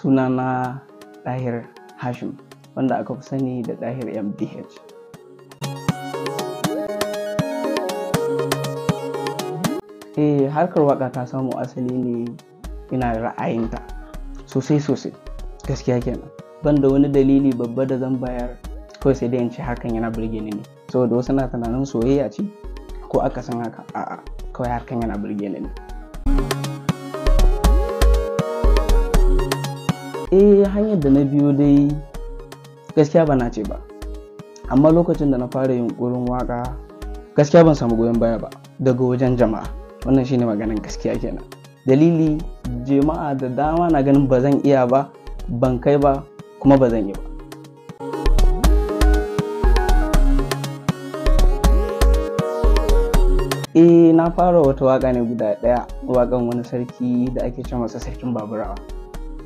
Sunana Dahir Hashim, wanda aka fi sani da Dahir MDH. Harkar waƙa ta samu asali ne ina da ra'ayinta sosai gaskiya kenan. Ban da wani dalili babba da zan bayar, kawai sai dai in ce hakan yana burge ni ne. Saboda wasu na tunanin soyayya ce ko akasin haka, a'a, kawai hakan yana burge ni ne. Hanyar da na biyo dai gaskiya ba na ce ba, amma lokacin da na fara yunƙurin waƙa gaskiya ban samu goyon baya ba daga wajen jama'a. Wannan shine maganin gaskiya kenan. Dalili, jama'a da dama na ganin ba zan iya ba, ban kai ba, kuma ba zan yi ba. Na fara wata waƙa ne guda ɗaya, waƙan wani sarki da ake ce masa sarkin Baburawa.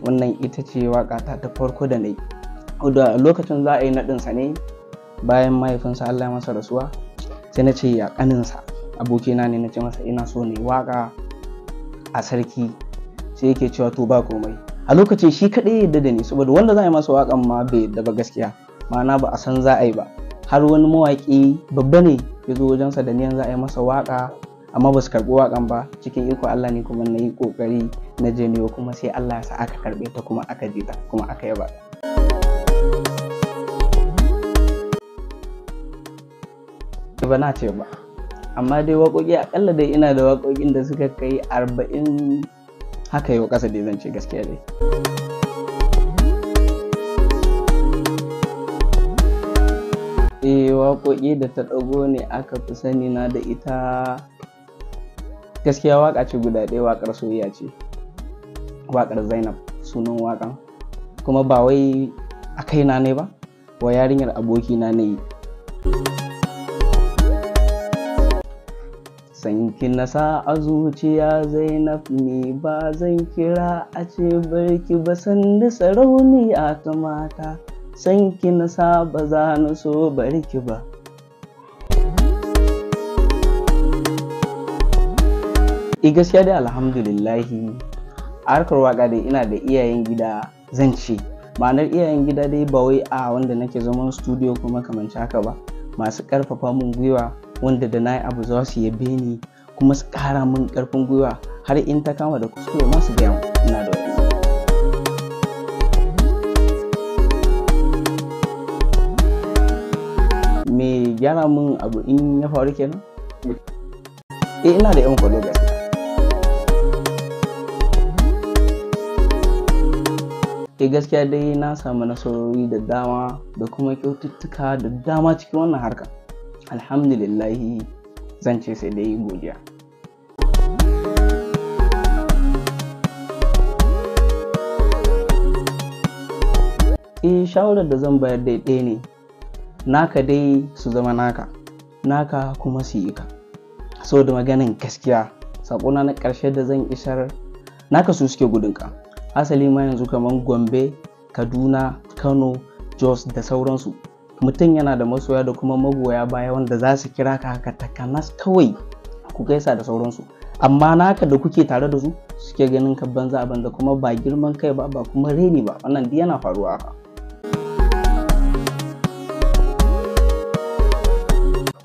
Wannan ita ce waƙa ta farko da na yi. Da lokacin za a yi naɗinsa ne bayan mahaifinsa Allah ya masa rasuwa, sai na ce ya ƙaninsa abokina ne, na ce masa ina so ne waƙa a sarki, sai yake cewa to ba komai. A lokacin shi kaɗai yadda da ni, saboda wanda za a yi masa waƙan ma bai yadda ba gaskiya, ma'ana ba a san za a yi ba. Har wani mawaƙi babba ne ya zo wajensa da niyan za a yi masa waƙa, amma ba su karɓi waƙan ba. Cikin iko Allah ne kuma na yi ƙoƙari na janyo, kuma sai Allah ya sa aka karɓe ta, kuma aka ji ta, kuma aka yaba. Ba na ce ba, amma dai waƙoƙi aƙalla dai ina da waƙoƙin da suka kai 40 haka yau ƙasa dai zan ce gaskiya dai. Waƙoƙi da ta ɗago ne aka fi sani na da ita. Gaskiya waƙa ce guda ɗaya, waƙar soyayya ce, waƙar Zainab sunan waƙan, kuma ba wai a kaina ne ba, wa yarinyar abokina ne yi. Sanki na sa a zuciya Zainab, ni ba zan kira a ce barki ba, sanda sarauniya ta mata. Sanki na sa ba za na so barki ba. Gaskiya dai alhamdulillahi, a harkar waƙa dai ina da iyayen gida zan ce. Ma'anar iyayen gida dai ba wai a wanda nake zaman studio kuma kamanci haka ba, masu ƙarfafa mun gwiwa, wanda da na yi abu za su yabe ni kuma su ƙara min ƙarfin gwiwa, har in ta kama da kuskure masu gaya mu ina da wani. Me gyara min abu in ya faru kenan? Ina da yan kwallo gaskiya. Gaskiya dai na samu nasarori da dama da kuma kyaututtuka da dama cikin wannan harka. Alhamdulillahi, zan ce sai dai godiya. Shawarar da zan bayar dai ɗaya ne, naka dai su zama naka kuma su yi ka. Saboda maganin gaskiya, saƙona na ƙarshe da zan isar, naka su suke gudunka. Asali ma yanzu kamar Gombe, Kaduna, Kano, Jos da sauransu, mutum yana da masoya da kuma magoya baya wanda za su kira ka haka takanas kawai ku gaisa da sauransu, amma naka da kuke tare da su suke ganin ka banza a banza, kuma ba girman kai ba kuma reni ba. Wannan duk yana faruwa haka.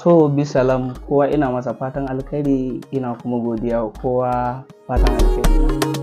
To bisalam, kowa ina masa fatan alkhairi, ina kuma godiya wa kowa fatan alkhairi.